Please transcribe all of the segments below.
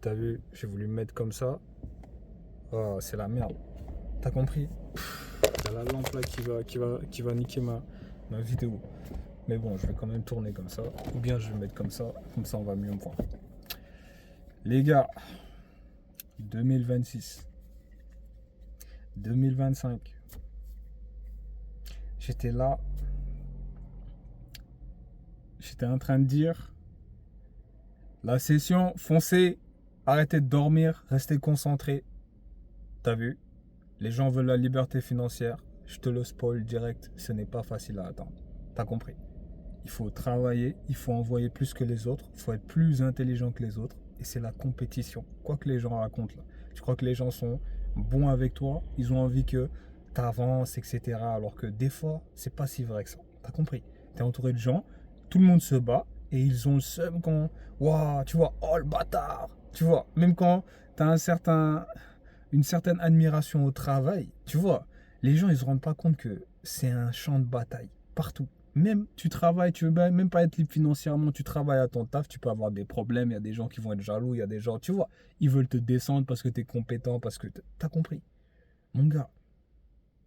t'as vu, j'ai voulu me mettre comme ça. Oh, c'est la merde. T'as compris? Il y a la lampe là qui va niquer ma vidéo. Mais bon, je vais quand même tourner comme ça. Ou bien je vais me mettre comme ça on va mieux me voir. Les gars, 2026, 2025, j'étais là. J'étais en train de dire, la session, foncez, arrêtez de dormir, restez concentrés. T'as vu? Les gens veulent la liberté financière. Je te le spoil direct, ce n'est pas facile à atteindre. T'as compris? Il faut travailler, il faut envoyer plus que les autres, il faut être plus intelligent que les autres. Et c'est la compétition. Quoi que les gens racontent là. Je crois que les gens sont bons avec toi, ils ont envie que tu avances, etc. Alors que des fois, c'est pas si vrai que ça. T'as compris? Tu es entouré de gens, tout le monde se bat et ils ont le seum quand. Waouh, tu vois, oh le bâtard! Tu vois, même quand tu as une certaine admiration au travail, tu vois, les gens ils se rendent pas compte que c'est un champ de bataille partout. Même tu travailles, tu veux même pas être libre financièrement, tu travailles à ton taf, tu peux avoir des problèmes, il y a des gens qui vont être jaloux, il y a des gens, tu vois, ils veulent te descendre parce que tu es compétent, parce que t'as compris. Mon gars,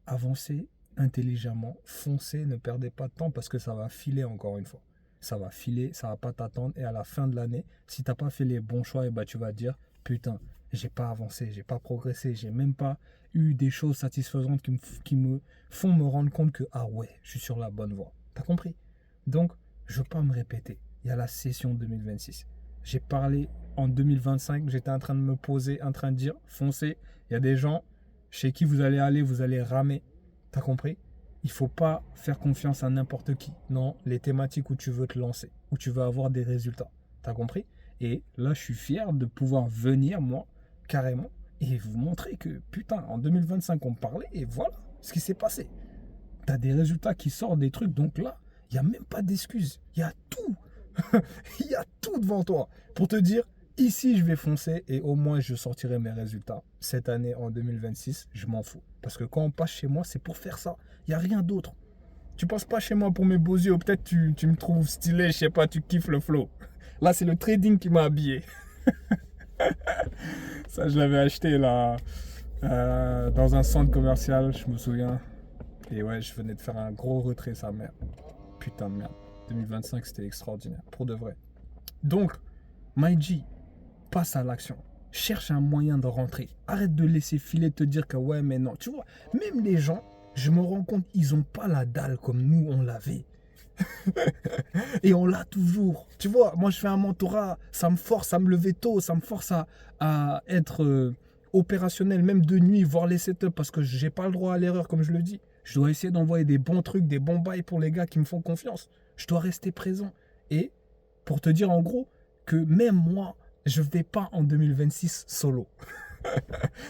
avancez intelligemment, foncez, ne perdez pas de temps parce que ça va filer encore une fois. Ça va filer, ça va pas t'attendre et à la fin de l'année, si t'as pas fait les bons choix, et bah tu vas te dire putain, j'ai pas avancé, j'ai pas progressé, j'ai même pas eu des choses satisfaisantes qui me font me rendre compte que ah ouais, je suis sur la bonne voie. T'as compris? Donc, je veux pas me répéter. Il y a la session 2026. J'ai parlé en 2025, j'étais en train de me poser, en train de dire foncez. Il y a des gens chez qui vous allez aller, vous allez ramer. T'as compris? Il faut pas faire confiance à n'importe qui. Non, les thématiques où tu veux te lancer, où tu veux avoir des résultats. T'as compris? Et là, je suis fier de pouvoir venir, moi, carrément, et vous montrer que, putain, en 2025, on parlait, et voilà ce qui s'est passé. T'as des résultats qui sortent des trucs, donc là, il n'y a même pas d'excuses. Il y a tout. Il y a tout devant toi pour te dire, ici, je vais foncer et au moins, je sortirai mes résultats. Cette année, en 2026, je m'en fous. Parce que quand on passe chez moi, c'est pour faire ça. Il n'y a rien d'autre. Tu passes pas chez moi pour mes beaux yeux. Peut-être tu me trouves stylé, je sais pas, tu kiffes le flow. Là, c'est le trading qui m'a habillé. Ça, je l'avais acheté là, dans un centre commercial, je me souviens. Et ouais, je venais de faire un gros retrait, sa mère. Putain de merde. 2025, c'était extraordinaire. Pour de vrai. Donc, My G, passe à l'action. Cherche un moyen de rentrer. Arrête de laisser filer, de te dire que ouais, mais non. Tu vois, même les gens, je me rends compte, ils ont pas la dalle comme nous, on l'avait. Et on l'a toujours. Tu vois, moi, je fais un mentorat, ça me force à me lever tôt, ça me force à être opérationnel, même de nuit, voir les setups, parce que j'ai pas le droit à l'erreur, comme je le dis. Je dois essayer d'envoyer des bons trucs, des bons bails pour les gars qui me font confiance. Je dois rester présent. Et pour te dire en gros que même moi, je ne vais pas en 2026 solo.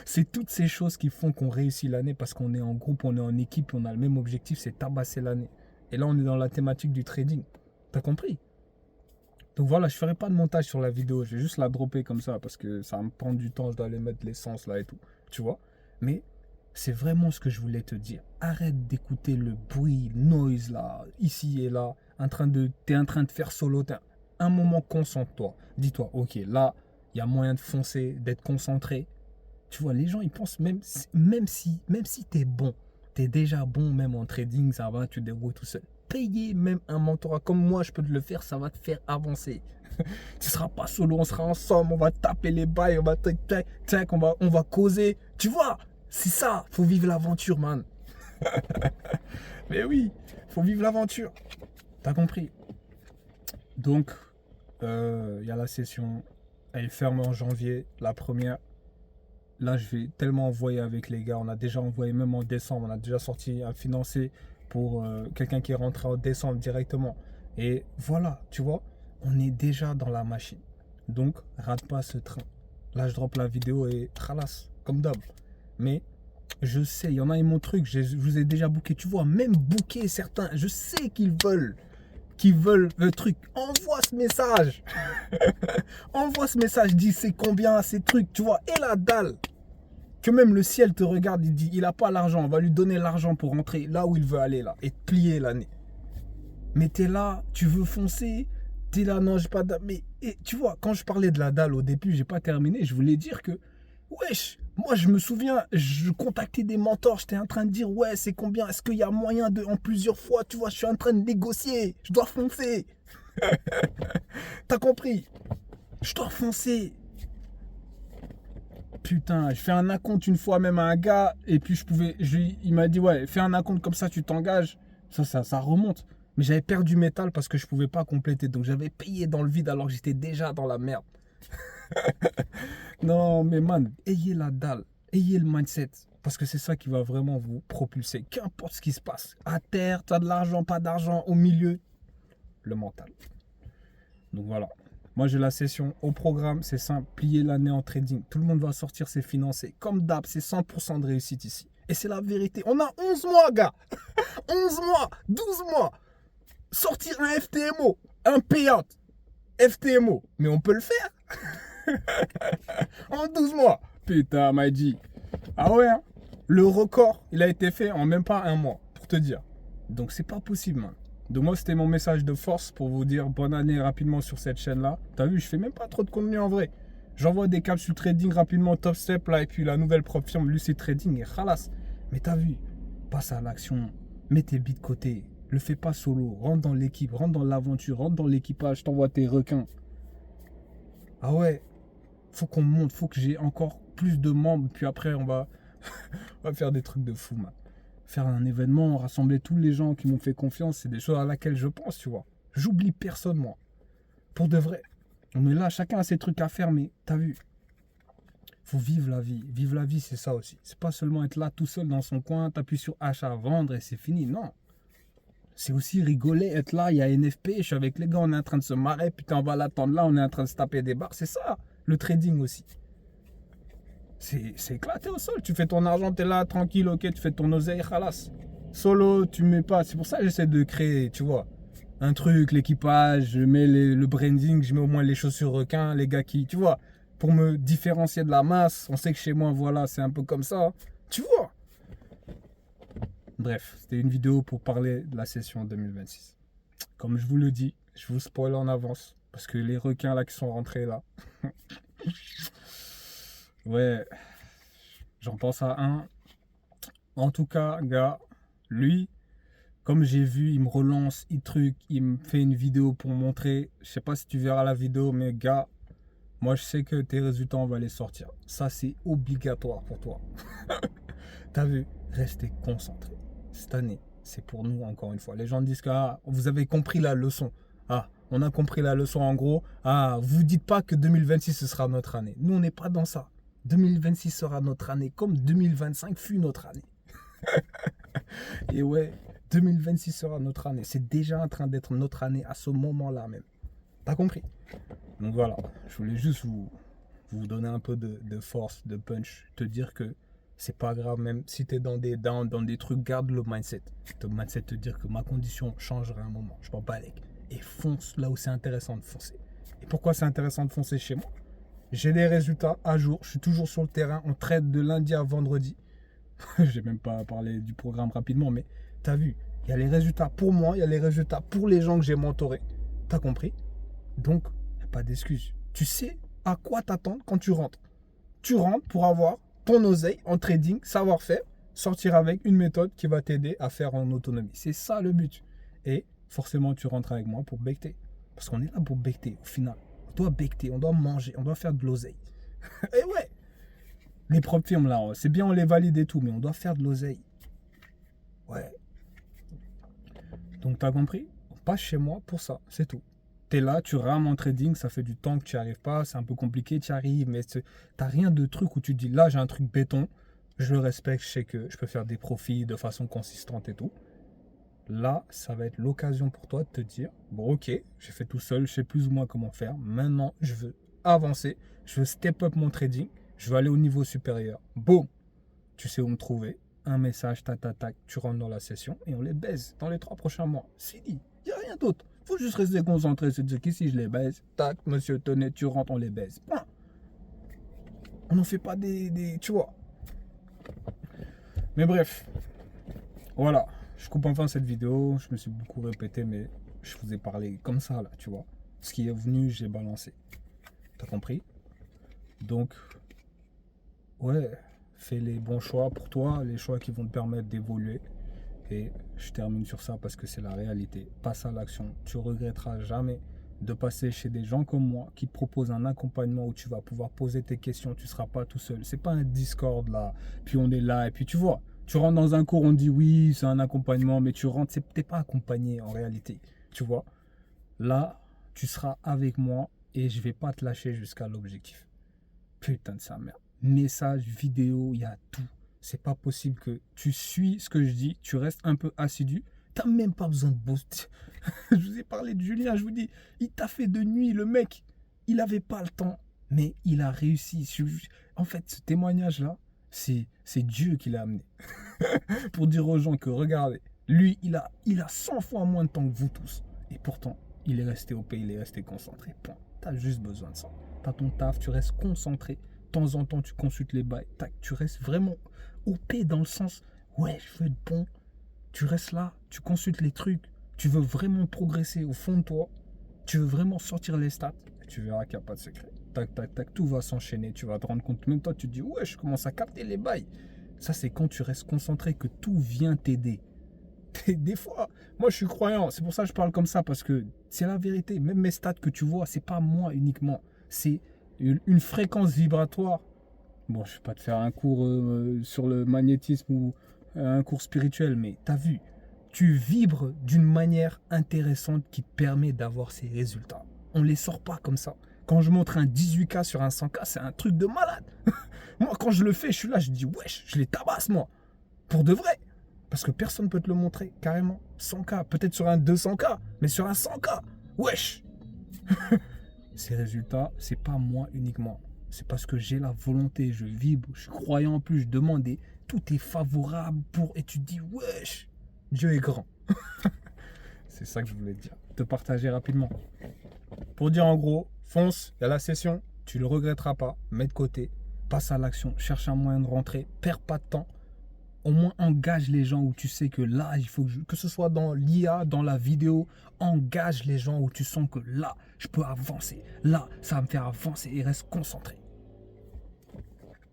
C'est toutes ces choses qui font qu'on réussit l'année parce qu'on est en groupe, on est en équipe, on a le même objectif, c'est tabasser l'année. Et là, on est dans la thématique du trading. T'as compris? Donc voilà, je ne ferai pas de montage sur la vidéo, je vais juste la dropper comme ça parce que ça va me prendre du temps, je dois aller mettre l'essence là et tout. Tu vois? Mais c'est vraiment ce que je voulais te dire. Arrête d'écouter le bruit, le noise là, ici et là. T'es en train de faire solo. Un moment, concentre-toi. Dis-toi, ok, là, il y a moyen de foncer, d'être concentré. Tu vois, les gens, ils pensent même si t'es bon, t'es déjà bon même en trading, ça va, tu te débrouilles tout seul. Payer même un mentorat comme moi, je peux te le faire, ça va te faire avancer. Tu seras pas solo, on sera ensemble, on va taper les bails, on va causer. Tu vois, c'est ça, faut vivre l'aventure, man. Mais oui, faut vivre l'aventure. T'as compris? Donc, y a la session, elle est fermée en janvier, la première. Là, je vais tellement envoyer avec les gars. On a déjà envoyé même en décembre. On a déjà sorti un financé pour quelqu'un qui est rentré en décembre directement. Et voilà, tu vois, on est déjà dans la machine. Donc, rate pas ce train. Là, je drop la vidéo et khalas, comme d'hab. Mais je sais, il y en a, ils m'ont truc. Je vous ai déjà booké. Tu vois, même booké certains, je sais qu'ils veulent le truc. Envoie ce message. Envoie ce message, dis c'est combien ces trucs, tu vois, et la dalle. Que même le ciel te regarde, il dit, il n'a pas l'argent, on va lui donner l'argent pour rentrer là où il veut aller là, et plier l'année. Mais t'es là, tu veux foncer, t'es là, non, j'ai pas d'âme. Mais Et tu vois, quand je parlais de la dalle au début, j'ai pas terminé, je voulais dire que, wesh, moi je me souviens, je contactais des mentors, j'étais en train de dire, ouais, c'est combien, est-ce qu'il y a moyen de, en plusieurs fois, tu vois, je suis en train de négocier, je dois foncer. T'as compris? Je dois foncer. Putain, je fais un acompte une fois même à un gars, et puis il m'a dit, ouais, fais un acompte comme ça, tu t'engages. Ça remonte. Mais j'avais perdu métal parce que je pouvais pas compléter, donc j'avais payé dans le vide alors que j'étais déjà dans la merde. Non, mais man, ayez la dalle, ayez le mindset, parce que c'est ça qui va vraiment vous propulser. Qu'importe ce qui se passe, à terre, tu as de l'argent, pas d'argent, au milieu, le mental. Donc voilà. Moi, j'ai la session au programme, c'est simple, plier l'année en trading. Tout le monde va sortir ses financés. Comme d'hab, c'est 100% de réussite ici. Et c'est la vérité. On a 11 mois, gars. 11 mois, 12 mois. Sortir un FTMO, un payout, FTMO. Mais on peut le faire en 12 mois. Putain, m'a dit. Ah ouais, hein. Le record, il a été fait en même pas un mois, pour te dire. Donc c'est pas possible, man. Donc moi, c'était mon message de force pour vous dire bonne année rapidement sur cette chaîne-là. T'as vu, je fais même pas trop de contenu en vrai. J'envoie des capsules trading rapidement, top step là, et puis la nouvelle propre firme, Lucid Trading, et khalas. Mais t'as vu, passe à l'action, mets tes billes de côté, le fais pas solo, rentre dans l'équipe, rentre dans l'aventure, rentre dans l'équipage, t'envoies tes requins. Ah ouais, faut qu'on monte, faut que j'ai encore plus de membres, puis après on va faire des trucs de fou, man. Faire un événement, rassembler tous les gens qui m'ont fait confiance, c'est des choses à laquelle je pense, tu vois. J'oublie personne, moi. Pour de vrai. On est là, chacun a ses trucs à faire, mais t'as vu, faut vivre la vie. Vivre la vie, c'est ça aussi. C'est pas seulement être là tout seul dans son coin, t'appuies sur achat, vendre et c'est fini. Non. C'est aussi rigoler, être là, il y a NFP, je suis avec les gars, on est en train de se marrer, putain, on va l'attendre là, on est en train de se taper des barres. C'est ça, le trading aussi. C'est éclaté au sol. Tu fais ton argent, t'es là, tranquille, ok, tu fais ton oseille, khalas. Solo, tu mets pas. C'est pour ça que j'essaie de créer, tu vois, un truc, l'équipage, je mets le branding, je mets au moins les chaussures requins, les gars qui, tu vois, pour me différencier de la masse. On sait que chez moi, voilà, c'est un peu comme ça. Tu vois. Bref, c'était une vidéo pour parler de la session 2026. Comme je vous le dis, je vous spoil en avance. Parce que les requins là qui sont rentrés là. Ouais, j'en pense à un. En tout cas, gars, lui, comme j'ai vu, il me relance, il me fait une vidéo pour montrer. Je sais pas si tu verras la vidéo, mais gars, moi je sais que tes résultats, on va les sortir. Ça, c'est obligatoire pour toi. T'as vu? Restez concentré. Cette année, c'est pour nous, encore une fois. Les gens disent que vous avez compris la leçon. Ah, on a compris la leçon en gros. Ah, vous dites pas que 2026, ce sera notre année. Nous, on n'est pas dans ça. 2026 sera notre année, comme 2025 fut notre année. Et ouais, 2026 sera notre année. C'est déjà en train d'être notre année à ce moment-là même. T'as compris? Donc voilà, je voulais juste vous donner un peu de force, de punch, te dire que c'est pas grave, même si tu es dans des trucs, garde le mindset. Le mindset te dire que ma condition changera un moment. Je m'en bats avec. Et fonce là où c'est intéressant de foncer. Et pourquoi c'est intéressant de foncer chez moi? J'ai les résultats à jour. Je suis toujours sur le terrain. On traite de lundi à vendredi. J'ai même pas parlé du programme rapidement, mais t'as vu, il y a les résultats pour moi, il y a les résultats pour les gens que j'ai mentorés. T'as compris? Donc, il n'y a pas d'excuse. Tu sais à quoi t'attendre quand tu rentres. Tu rentres pour avoir ton oseille en trading, savoir-faire, sortir avec une méthode qui va t'aider à faire en autonomie. C'est ça le but. Et forcément, tu rentres avec moi pour becter. Parce qu'on est là pour becter au final. On doit becter, on doit manger, on doit faire de l'oseille. Et ouais, les propres firmes là, c'est bien, on les valide et tout, mais on doit faire de l'oseille. Ouais. Donc t'as compris? On passe chez moi pour ça, c'est tout. T'es là, tu rames en trading, ça fait du temps que tu n'y arrives pas, c'est un peu compliqué, tu y arrives, mais t'as rien de truc où tu te dis là j'ai un truc béton, je le respecte, je sais que je peux faire des profits de façon consistante et tout. Là, ça va être l'occasion pour toi de te dire, bon ok, j'ai fait tout seul, je sais plus ou moins comment faire, maintenant je veux avancer, je veux step up mon trading, je veux aller au niveau supérieur. Boum, tu sais où me trouver, un message, tac, tac, tac, tu rentres dans la session et on les baise dans les 3 prochains mois. C'est dit, il n'y a rien d'autre. Faut juste rester concentré, se dire qu'ici je les baise, tac, monsieur Tonnet, tu rentres, on les baise. Point. On n'en fait pas tu vois. Mais bref, voilà. Je coupe enfin cette vidéo. Je me suis beaucoup répété, mais je vous ai parlé comme ça, là, tu vois. Ce qui est venu, j'ai balancé. T'as compris? Donc, ouais, fais les bons choix pour toi, les choix qui vont te permettre d'évoluer. Et je termine sur ça parce que c'est la réalité. Passe à l'action. Tu regretteras jamais de passer chez des gens comme moi qui te proposent un accompagnement où tu vas pouvoir poser tes questions. Tu ne seras pas tout seul. C'est pas un Discord là. Puis on est là et puis tu vois. Tu rentres dans un cours, on dit oui, c'est un accompagnement, mais tu rentres, t'es pas accompagné en réalité. Tu vois. Là, tu seras avec moi et je vais pas te lâcher jusqu'à l'objectif. Putain de sa mère. Message, vidéo, il y a tout. C'est pas possible que tu suis ce que je dis, tu restes un peu assidu. T'as même pas besoin de booster. Je vous ai parlé de Julien, je vous dis, il t'a fait de nuit, le mec. Il avait pas le temps, mais il a réussi. En fait, ce témoignage-là, c'est Dieu qui l'a amené. Pour dire aux gens que, regardez, lui, il a 100 fois moins de temps que vous tous. Et pourtant, il est resté au pays, il est resté concentré. Point. T'as juste besoin de ça. T'as ton taf, tu restes concentré. De temps en temps, tu consultes les bails. Tac, tu restes vraiment OP dans le sens, ouais, je veux être bon. Tu restes là, tu consultes les trucs. Tu veux vraiment progresser au fond de toi. Tu veux vraiment sortir les stats. Et tu verras qu'il n'y a pas de secret. Tac, tac, tac, tout va s'enchaîner. Tu vas te rendre compte. Même toi, tu te dis, ouais, je commence à capter les bails. Ça, c'est quand tu restes concentré que tout vient t'aider. Des fois, moi je suis croyant, c'est pour ça que je parle comme ça, parce que c'est la vérité. Même mes stats que tu vois, c'est pas moi uniquement, c'est une fréquence vibratoire. Bon, je ne vais pas te faire un cours sur le magnétisme ou un cours spirituel, mais tu as vu, tu vibres d'une manière intéressante qui te permet d'avoir ces résultats. On ne les sort pas comme ça. Quand je montre un 18K sur un 100K, c'est un truc de malade. Moi, quand je le fais, je suis là, je dis, wesh, je les tabasse, moi. Pour de vrai. Parce que personne ne peut te le montrer, carrément. 100K, peut-être sur un 200K, mais sur un 100K, wesh. Ces résultats, c'est pas moi uniquement. C'est parce que j'ai la volonté, je vibre, je suis croyant en plus, je demande et tout est favorable pour... Et tu te dis, wesh, Dieu est grand. C'est ça que je voulais te dire. Te partager rapidement. Pour dire en gros, fonce, il y a la session, tu le regretteras pas, mets de côté, passe à l'action, cherche un moyen de rentrer, perds pas de temps. Au moins engage les gens où tu sais que là, il faut que ce soit dans l'IA, dans la vidéo, engage les gens où tu sens que là, je peux avancer. Là, ça va me faire avancer et reste concentré.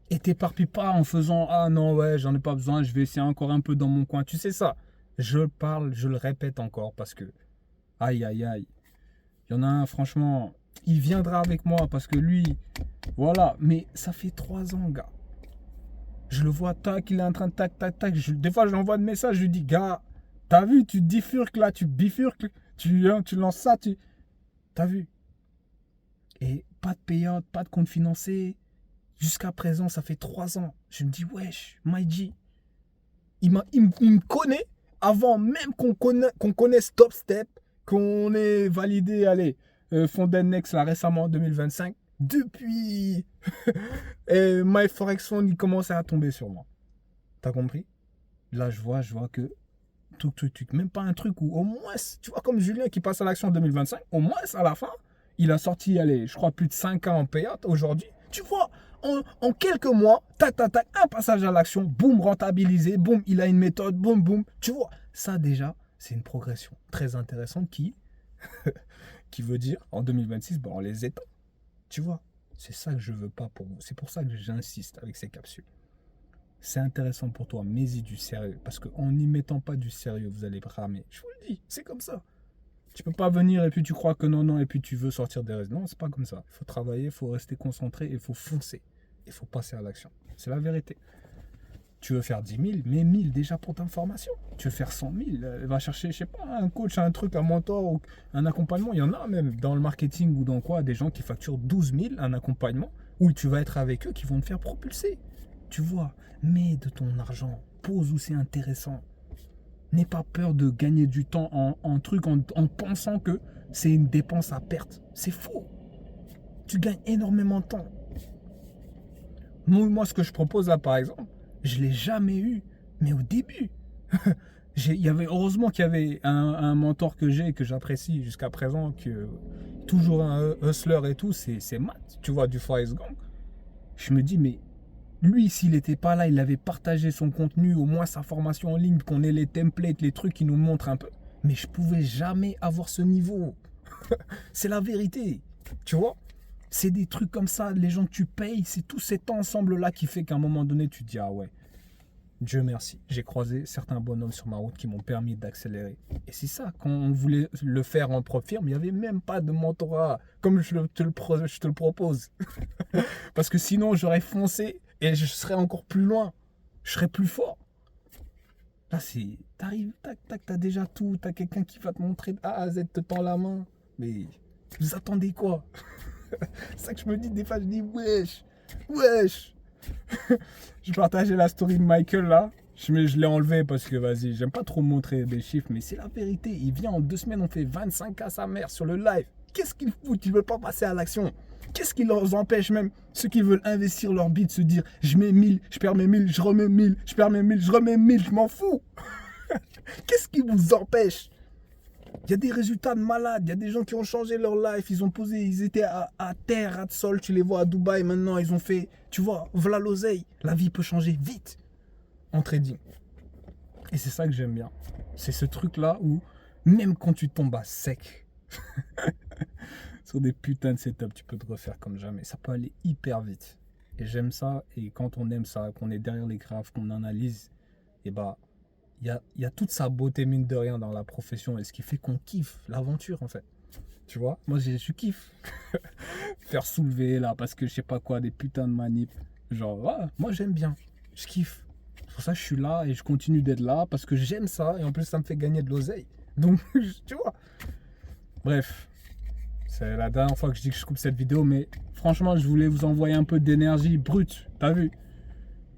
Et t'éparpille pas en faisant ah non, ouais, j'en ai pas besoin, je vais essayer encore un peu dans mon coin. Tu sais ça, je parle, je le répète encore parce que aïe, aïe, aïe. Il y en a un, franchement, il viendra avec moi parce que lui, voilà, mais ça fait 3 ans, gars. Je le vois, tac, il est en train de tac, tac, tac. Des fois, je lui envoie des messages, je lui dis, gars, t'as vu, tu bifurques là, tu bifurques, tu lances ça, t'as vu. Et pas de payout, pas de compte financé. Jusqu'à présent, ça fait 3 ans. Je me dis, wesh, MyG, il me connaît avant même qu'on connaisse Top Step, qu'on ait validé, allez, Fonden Next là récemment en 2025. Depuis et My Forex Fund, il commençait à tomber sur moi. T'as compris? Là, je vois que tout, même pas un truc où au moins, tu vois, comme Julien qui passe à l'action en 2025, au moins à la fin, il a sorti, allez, je crois plus de 5 ans en payout aujourd'hui. Tu vois, en quelques mois, tac, tac, tac, un passage à l'action, boum, rentabilisé, boum, il a une méthode, boum, boum. Tu vois, ça déjà, c'est une progression très intéressante qui veut dire, en 2026, bon, on les étend. Tu vois, c'est ça que je veux pas pour vous. C'est pour ça que j'insiste avec ces capsules. C'est intéressant pour toi, mets-y du sérieux. Parce qu'en n'y mettant pas du sérieux, vous allez ramer. Je vous le dis, c'est comme ça. Tu peux pas venir et puis tu crois que non, et puis tu veux sortir des résultats. Non, c'est pas comme ça. Il faut travailler, il faut rester concentré, il faut foncer. Il faut passer à l'action. C'est la vérité. Tu veux faire 10 000, mets 1000 déjà pour ta formation. Tu veux faire 100 000, va chercher, je sais pas, un coach, un truc, un mentor, ou un accompagnement. Il y en a même dans le marketing ou dans quoi, des gens qui facturent 12 000 un accompagnement, où tu vas être avec eux qui vont te faire propulser. Tu vois, mets de ton argent, pose où c'est intéressant. N'aie pas peur de gagner du temps en pensant que c'est une dépense à perte. C'est faux. Tu gagnes énormément de temps. Moi, ce que je propose là, par exemple, je ne l'ai jamais eu, mais au début. Heureusement qu'il y avait un mentor que j'ai, que j'apprécie jusqu'à présent, toujours un hustler et tout, c'est Matt, tu vois, du Forest Gang. Je me dis, mais lui, s'il n'était pas là, il avait partagé son contenu, au moins sa formation en ligne, qu'on ait les templates, les trucs qui nous montrent un peu. Mais je ne pouvais jamais avoir ce niveau. C'est la vérité. Tu vois? C'est des trucs comme ça, les gens que tu payes, c'est tout cet ensemble-là qui fait qu'à un moment donné, tu te dis, ah ouais, Dieu merci. J'ai croisé certains bonhommes sur ma route qui m'ont permis d'accélérer. Et c'est ça, quand on voulait le faire en propre firme, il n'y avait même pas de mentorat, comme je te le propose. Parce que sinon, j'aurais foncé et je serais encore plus loin. Je serais plus fort. Là, c'est. T'arrives, tac, tac, t'as déjà tout. T'as quelqu'un qui va te montrer de A à Z, te tend la main. Mais vous attendez quoi? C'est ça que je me dis, des fois, je dis, wesh, wesh. Je partageais la story de Michael là. Je l'ai enlevé parce que vas-y, j'aime pas trop montrer des chiffres, mais c'est la vérité. Il vient en 2 semaines, on fait 25 à sa mère sur le live. Qu'est-ce qu'ils foutent? Ils veulent pas passer à l'action. Qu'est-ce qui leur empêche même, ceux qui veulent investir leur bille, de se dire je mets 1000, je perds mes 1000, je remets 1000, je perds mes 1000, je remets 1000, je m'en fous. Qu'est-ce qui vous empêche? Il y a des résultats de malades, il y a des gens qui ont changé leur life, ils ont posé, ils étaient à terre, à sol, tu les vois à Dubaï maintenant, ils ont fait, tu vois, voilà l'oseille. La vie peut changer vite en trading. Et c'est ça que j'aime bien. C'est ce truc-là où, même quand tu tombes à sec, sur des putains de setups, tu peux te refaire comme jamais. Ça peut aller hyper vite. Et j'aime ça, et quand on aime ça, qu'on est derrière les graphes, qu'on analyse, et bah, il y a toute sa beauté, mine de rien, dans la profession, et ce qui fait qu'on kiffe l'aventure, en fait. Tu vois, moi, je kiffe. Faire soulever, là, parce que je sais pas quoi, des putains de manips. Genre, ouais, moi, j'aime bien. Je kiffe. C'est pour ça que je suis là, et je continue d'être là, parce que j'aime ça, et en plus, ça me fait gagner de l'oseille. Donc, tu vois. Bref. C'est la dernière fois que je dis que je coupe cette vidéo, mais franchement, je voulais vous envoyer un peu d'énergie brute. T'as vu?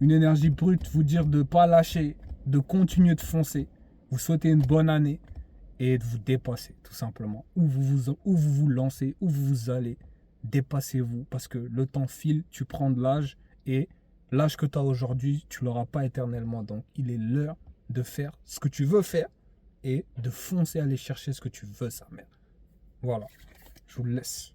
Une énergie brute, vous dire de ne pas lâcher, de continuer de foncer, vous souhaiter une bonne année et de vous dépasser tout simplement. Où vous lancez, où vous allez, dépassez-vous parce que le temps file, tu prends de l'âge et l'âge que tu as aujourd'hui, tu ne l'auras pas éternellement. Donc il est l'heure de faire ce que tu veux faire et de foncer aller chercher ce que tu veux, sa mère. Voilà, je vous le laisse.